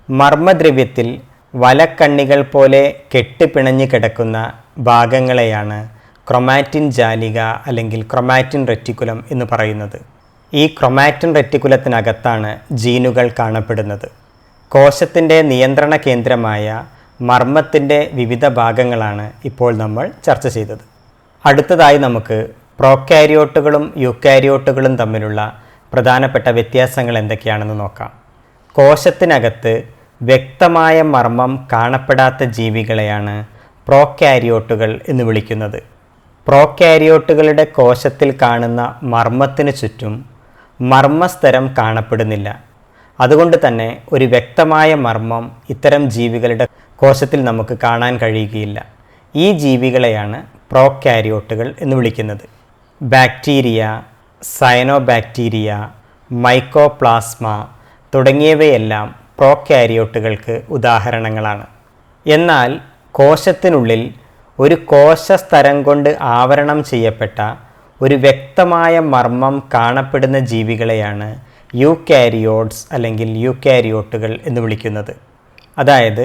മർമ്മദ്രവ്യത്തിൽ വലക്കണ്ണികൾ പോലെ കെട്ടിപ്പിണഞ്ഞ് കിടക്കുന്ന ഭാഗങ്ങളെയാണ് ക്രൊമാറ്റിൻ ജാലിക അല്ലെങ്കിൽ ക്രൊമാറ്റിൻ റെറ്റിക്കുലം എന്ന് പറയുന്നത്. ഈ ക്രൊമാറ്റിൻ റെറ്റിക്കുലത്തിനകത്താണ് ജീനുകൾ കാണപ്പെടുന്നത്. കോശത്തിൻ്റെ നിയന്ത്രണ കേന്ദ്രമായ മർമ്മത്തിൻ്റെ വിവിധ ഭാഗങ്ങളാണ് ഇപ്പോൾ നമ്മൾ ചർച്ച ചെയ്തത്. അടുത്തതായി നമുക്ക് പ്രോകാരിയോട്ടുകളും യൂക്കാരിയോട്ടുകളും തമ്മിലുള്ള പ്രധാനപ്പെട്ട വ്യത്യാസങ്ങൾ എന്തൊക്കെയാണെന്ന് നോക്കാം. കോശത്തിനകത്ത് വ്യക്തമായ മർമ്മം കാണപ്പെടാത്ത ജീവികളെയാണ് പ്രോകാരിയോട്ടുകൾ എന്ന് വിളിക്കുന്നത്. പ്രോകാരിയോട്ടുകളുടെ കോശത്തിൽ കാണുന്ന മർമ്മത്തിന് ചുറ്റും മർമ്മസ്തരം കാണപ്പെടുന്നില്ല. അതുകൊണ്ട് തന്നെ ഒരു വ്യക്തമായ മർമ്മം ഇത്തരം ജീവികളുടെ കോശത്തിൽ നമുക്ക് കാണാൻ കഴിയുകയില്ല. ഈ ജീവികളെയാണ് പ്രോകാരിയോട്ടുകൾ എന്ന് വിളിക്കുന്നത്. ബാക്ടീരിയ, സയനോബാക്ടീരിയ, മൈക്കോപ്ലാസ്മ തുടങ്ങിയവയെല്ലാം പ്രോകാരിയോട്ടുകൾക്ക് ഉദാഹരണങ്ങളാണ്. എന്നാൽ കോശത്തിനുള്ളിൽ ഒരു കോശസ്തരം കൊണ്ട് ആവരണം ചെയ്യപ്പെട്ട ഒരു വ്യക്തമായ മർമ്മം കാണപ്പെടുന്ന ജീവികളെയാണ് യൂക്കാരിയോട്സ് അല്ലെങ്കിൽ യൂക്കാരിയോട്ടുകൾ എന്ന് വിളിക്കുന്നത്. അതായത്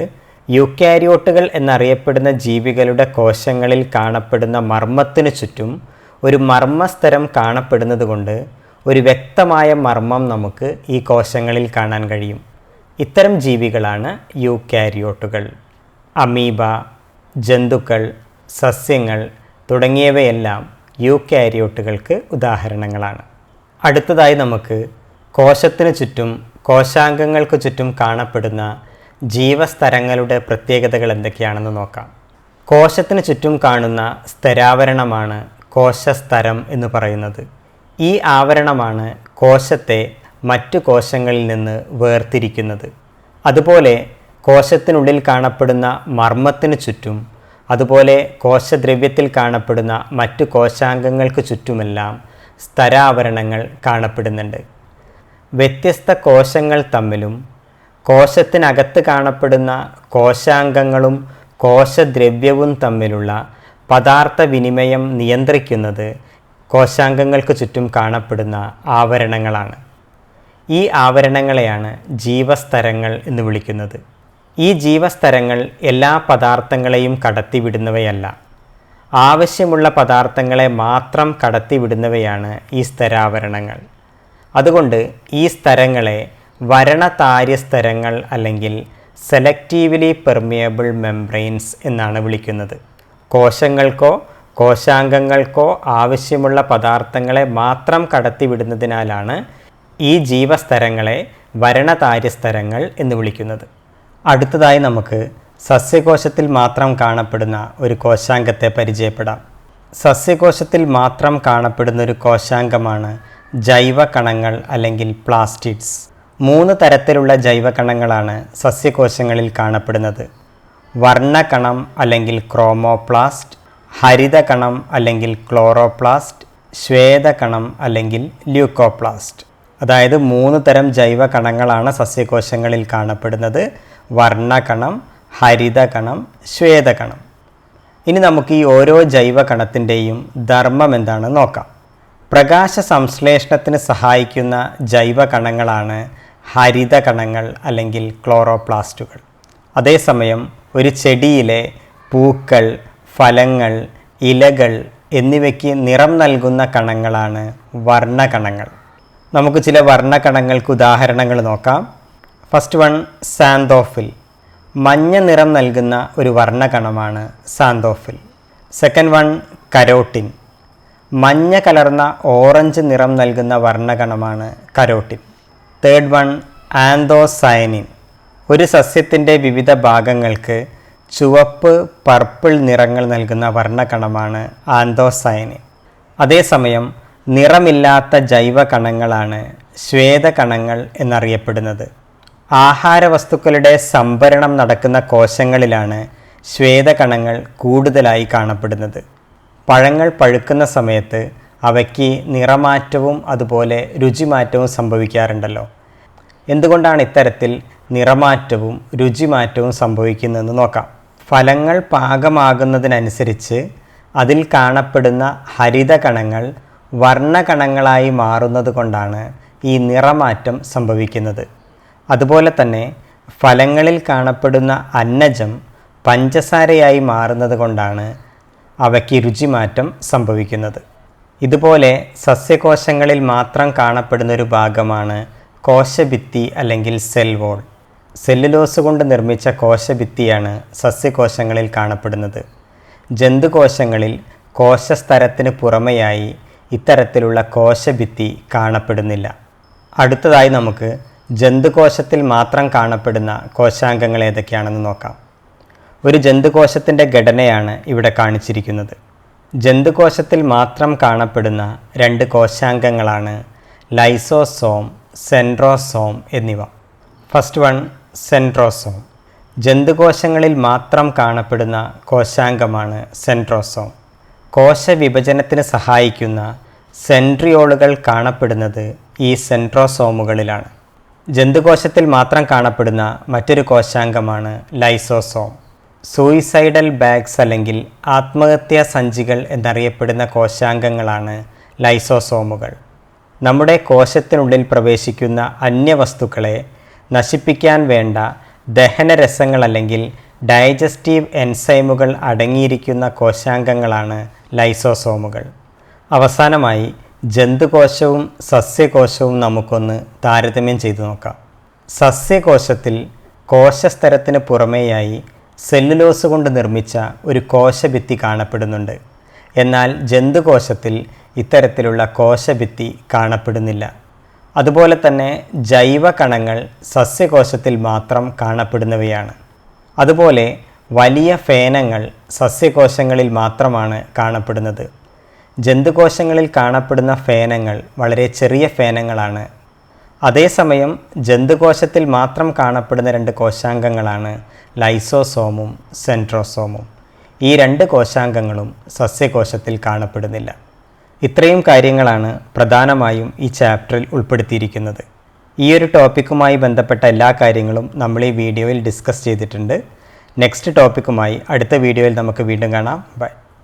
യൂക്കാരിയോട്ടുകൾ എന്നറിയപ്പെടുന്ന ജീവികളുടെ കോശങ്ങളിൽ കാണപ്പെടുന്ന മർമ്മത്തിനു ചുറ്റും ഒരു മർമ്മസ്തരം കാണപ്പെടുന്നത് കൊണ്ട് ഒരു വ്യക്തമായ മർമ്മം നമുക്ക് ഈ കോശങ്ങളിൽ കാണാൻ കഴിയും. ഇത്തരം ജീവികളാണ് യൂക്കാരിയോട്ടുകൾ. അമീബ, ജന്തുക്കൾ, സസ്യങ്ങൾ തുടങ്ങിയവയെല്ലാം യൂക്കാരിയോട്ടുകൾക്ക് ഉദാഹരണങ്ങളാണ്. അടുത്തതായി നമുക്ക് കോശത്തിനു ചുറ്റും കോശാംഗങ്ങൾക്ക് ചുറ്റും കാണപ്പെടുന്ന ജീവസ്തരങ്ങളുടെ പ്രത്യേകതകൾ എന്തൊക്കെയാണെന്ന് നോക്കാം. കോശത്തിന് ചുറ്റും കാണുന്ന സ്തരാവരണമാണ് കോശസ്തരം എന്ന് പറയുന്നത്. ഈ ആവരണമാണ് കോശത്തെ മറ്റു കോശങ്ങളിൽ നിന്ന് വേർതിരിക്കുന്നത്. അതുപോലെ കോശത്തിനുള്ളിൽ കാണപ്പെടുന്ന മർമ്മത്തിന് ചുറ്റും അതുപോലെ കോശദ്രവ്യത്തിൽ കാണപ്പെടുന്ന മറ്റു കോശാംഗങ്ങൾക്ക് ചുറ്റുമെല്ലാം സ്തരാവരണങ്ങൾ കാണപ്പെടുന്നുണ്ട്. വ്യത്യസ്ത കോശങ്ങൾ തമ്മിലും കോശത്തിനകത്ത് കാണപ്പെടുന്ന കോശാംഗങ്ങളും കോശദ്രവ്യവും തമ്മിലുള്ള പദാർത്ഥ വിനിമയം നിയന്ത്രിക്കുന്നത് കോശാംഗങ്ങൾക്ക് ചുറ്റും കാണപ്പെടുന്ന ആവരണങ്ങളാണ്. ഈ ആവരണങ്ങളെയാണ് ജീവസ്തരങ്ങൾ എന്ന് വിളിക്കുന്നത്. ഈ ജീവസ്തരങ്ങൾ എല്ലാ പദാർത്ഥങ്ങളെയും കടത്തിവിടുന്നവയല്ല. ആവശ്യമുള്ള പദാർത്ഥങ്ങളെ മാത്രം കടത്തിവിടുന്നവയാണ് ഈ സ്തരാവരണങ്ങൾ. അതുകൊണ്ട് ഈ സ്തരങ്ങളെ വരണതാര്യസ്തരങ്ങൾ അല്ലെങ്കിൽ സെലക്റ്റീവ്ലി പെർമിയബിൾ മെംബ്രെയിൻസ് എന്നാണ് വിളിക്കുന്നത്. കോശങ്ങൾക്കോ കോശാംഗങ്ങൾക്കോ ആവശ്യമുള്ള പദാർത്ഥങ്ങളെ മാത്രം കടത്തിവിടുന്നതിനാലാണ് ഈ ജീവസ്തരങ്ങളെ വരണതാര്യസ്തരങ്ങൾ എന്ന് വിളിക്കുന്നത്. അടുത്തതായി നമുക്ക് സസ്യകോശത്തിൽ മാത്രം കാണപ്പെടുന്ന ഒരു കോശാംഗത്തെ പരിചയപ്പെടാം. സസ്യകോശത്തിൽ മാത്രം കാണപ്പെടുന്ന ഒരു കോശാംഗമാണ് ജൈവകണങ്ങൾ അല്ലെങ്കിൽ പ്ലാസ്റ്റിഡ്സ്. 3 തരത്തിലുള്ള ജൈവകണങ്ങളാണ് സസ്യകോശങ്ങളിൽ കാണപ്പെടുന്നത്. വർണ്ണകണം അല്ലെങ്കിൽ ക്രോമോപ്ലാസ്റ്റ്, ഹരിതകണം അല്ലെങ്കിൽ ക്ലോറോപ്ലാസ്റ്റ്, ശ്വേതകണം അല്ലെങ്കിൽ ല്യൂക്കോപ്ലാസ്റ്റ്. അതായത് 3 തരം ജൈവകണങ്ങളാണ് സസ്യകോശങ്ങളിൽ കാണപ്പെടുന്നത്: വർണ്ണകണം, ഹരിതകണം, ശ്വേതകണം. ഇനി നമുക്ക് ഈ ഓരോ ജൈവകണത്തിൻ്റെയും ധർമ്മം എന്താണെന്ന് നോക്കാം. പ്രകാശ സംശ്ലേഷണത്തിന് സഹായിക്കുന്ന ജൈവകണങ്ങളാണ് ഹരിതകണങ്ങൾ അല്ലെങ്കിൽ ക്ലോറോപ്ലാസ്റ്റുകൾ. അതേസമയം ഒരു ചെടിയിലെ പൂക്കൾ, ഫലങ്ങൾ, ഇലകൾ എന്നിവയ്ക്ക് നിറം നൽകുന്ന കണങ്ങളാണ് വർണ്ണകണങ്ങൾ. നമുക്ക് ചില വർണ്ണകണങ്ങൾക്ക് ഉദാഹരണങ്ങൾ നോക്കാം. First one, xanthophyll. മഞ്ഞ നിറം നൽകുന്ന ഒരു വർണ്ണകണമാണ് സാന്തോഫിൽ. Second one, carotene. മഞ്ഞ കലർന്ന ഓറഞ്ച് നിറം നൽകുന്ന വർണ്ണകണമാണ് കരോട്ടിൻ. Third one, anthocyanin. ഒരു സസ്യത്തിൻ്റെ വിവിധ ഭാഗങ്ങൾക്ക് ചുവപ്പ്, പർപ്പിൾ നിറങ്ങൾ നൽകുന്ന വർണ്ണകണമാണ് ആന്തോസയനിൻ. അതേസമയം നിറമില്ലാത്ത ജൈവകണങ്ങളാണ് ശ്വേതകണങ്ങൾ എന്നറിയപ്പെടുന്നത്. ആഹാരവസ്തുക്കളുടെ സംഭരണം നടക്കുന്ന കോശങ്ങളിലാണ് ശ്വേതകണങ്ങൾ കൂടുതലായി കാണപ്പെടുന്നത്. പഴങ്ങൾ പഴുക്കുന്ന സമയത്ത് അവയ്ക്ക് നിറമാറ്റവും അതുപോലെ രുചിമാറ്റവും സംഭവിക്കാറുണ്ടല്ലോ. എന്തുകൊണ്ടാണ് ഇത്തരത്തിൽ നിറമാറ്റവും രുചിമാറ്റവും സംഭവിക്കുന്നതെന്ന് നോക്കാം. ഫലങ്ങൾ പാകമാകുന്നതിനനുസരിച്ച് അതിൽ കാണപ്പെടുന്ന ഹരിതകണങ്ങൾ വർണ്ണകണങ്ങളായി മാറുന്നത് കൊണ്ടാണ് ഈ നിറമാറ്റം സംഭവിക്കുന്നത്. അതുപോലെ തന്നെ ഫലങ്ങളിൽ കാണപ്പെടുന്ന അന്നജം പഞ്ചസാരയായി മാറുന്നത് കൊണ്ടാണ് അവയ്ക്ക് രുചിമാറ്റം സംഭവിക്കുന്നത്. ഇതുപോലെ സസ്യകോശങ്ങളിൽ മാത്രം കാണപ്പെടുന്ന ഒരു ഭാഗമാണ് കോശഭിത്തി അല്ലെങ്കിൽ സെൽ വോൾ. സെല്ലുലോസ് കൊണ്ട് നിർമ്മിച്ച കോശഭിത്തിയാണ് സസ്യകോശങ്ങളിൽ കാണപ്പെടുന്നത്. ജന്തുകോശങ്ങളിൽ കോശസ്തരത്തിന് പുറമെയായി ഇത്തരത്തിലുള്ള കോശഭിത്തി കാണപ്പെടുന്നില്ല. അടുത്തതായി നമുക്ക് ജന്തുകോശത്തിൽ മാത്രം കാണപ്പെടുന്ന കോശാംഗങ്ങൾ ഏതൊക്കെയാണെന്ന് നോക്കാം. ഒരു ജന്തുകോശത്തിൻ്റെ ഘടനയാണ് ഇവിടെ കാണിച്ചിരിക്കുന്നത്. ജന്തുകോശത്തിൽ മാത്രം കാണപ്പെടുന്ന 2 കോശാംഗങ്ങളാണ് ലൈസോസോം, സെൻട്രോസോം എന്നിവ. First one, centrosome. ജന്തുകോശങ്ങളിൽ മാത്രം കാണപ്പെടുന്ന കോശാംഗമാണ് സെൻട്രോസോം. കോശവിഭജനത്തിന് സഹായിക്കുന്ന സെൻട്രിയോളുകൾ കാണപ്പെടുന്നത് ഈ സെൻട്രോസോമുകളിലാണ്. ജന്തുകോശത്തിൽ മാത്രം കാണപ്പെടുന്ന മറ്റൊരു കോശാംഗമാണ് ലൈസോസോം. സൂയിസൈഡൽ ബാഗ്സ് അല്ലെങ്കിൽ ആത്മഹത്യാ സഞ്ചികൾ എന്നറിയപ്പെടുന്ന കോശാംഗങ്ങളാണ് ലൈസോസോമുകൾ. നമ്മുടെ കോശത്തിനുള്ളിൽ പ്രവേശിക്കുന്ന അന്യവസ്തുക്കളെ നശിപ്പിക്കാൻ വേണ്ട ദഹനരസങ്ങൾ അല്ലെങ്കിൽ ഡൈജസ്റ്റീവ് എൻസൈമുകൾ അടങ്ങിയിരിക്കുന്ന കോശാംഗങ്ങളാണ് ലൈസോസോമുകൾ. അവസാനമായി ജന്തുകോശവും സസ്യകോശവും നമുക്കൊന്ന് താരതമ്യം ചെയ്തു നോക്കാം. സസ്യകോശത്തിൽ കോശസ്തരത്തിന് പുറമേയായി സെല്ലുലോസ് കൊണ്ട് നിർമ്മിച്ച ഒരു കോശഭിത്തി കാണപ്പെടുന്നുണ്ട്. എന്നാൽ ജന്തുകോശത്തിൽ ഇത്തരത്തിലുള്ള കോശഭിത്തി കാണപ്പെടുന്നില്ല. അതുപോലെ തന്നെ ജൈവകണങ്ങൾ സസ്യകോശത്തിൽ മാത്രം കാണപ്പെടുന്നവയാണ്. അതുപോലെ വലിയ ഫേനങ്ങൾ സസ്യകോശങ്ങളിൽ മാത്രമാണ് കാണപ്പെടുന്നത്. ജന്തുകോശങ്ങളിൽ കാണപ്പെടുന്ന ഫേനങ്ങൾ വളരെ ചെറിയ ഫേനങ്ങളാണ്. അതേസമയം ജന്തുകോശത്തിൽ മാത്രം കാണപ്പെടുന്ന 2 കോശാംഗങ്ങളാണ് ലൈസോസോമും സെൻട്രോസോമും. ഈ 2 കോശാംഗങ്ങളും സസ്യകോശത്തിൽ കാണപ്പെടുന്നില്ല. ഇത്രയും കാര്യങ്ങളാണ് പ്രധാനമായും ഈ ചാപ്റ്ററിൽ ഉൾപ്പെടുത്തിയിരിക്കുന്നത്. ഈ ഒരു ടോപ്പിക്കുമായി ബന്ധപ്പെട്ട എല്ലാ കാര്യങ്ങളും നമ്മൾ ഈ വീഡിയോയിൽ ഡിസ്കസ് ചെയ്തിട്ടുണ്ട്. നെക്സ്റ്റ് ടോപ്പിക്കുമായി അടുത്ത വീഡിയോയിൽ നമുക്ക് വീണ്ടും കാണാം. ബൈ.